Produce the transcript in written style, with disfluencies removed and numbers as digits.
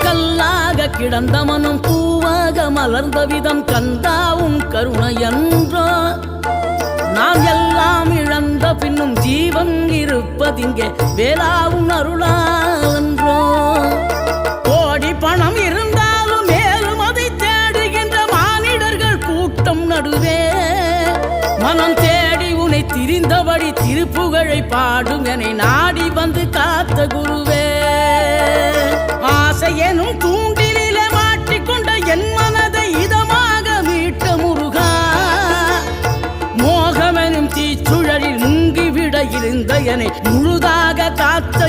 கல்லாக கிடந்த மனம் பூவாக மலர்ந்த விதம் கந்தாவும் கருணையன்றோ நாம் எல்லாம் இழந்த பின்னும் ஜீவன் இருப்பதிங்கே வேளாவும் அருளான்றோ கோடி பணம் இருந்தாலும் மேலும் அதை தேடுகின்ற மானிடர்கள் கூட்டம் நடுவே மனம் தேடி உனை திரிந்தபடி திருப்புகழை பாடும் என நாடி வந்து காத்த குருவே ஆசை எனும் தூண்டிலே மாட்டிக்கொண்ட என் மனதை இதமாக மீட்ட முருகா மோகமெனும் தீச்சுழலில் முங்கிவிட இருந்த என்னை முழுதாக காத்த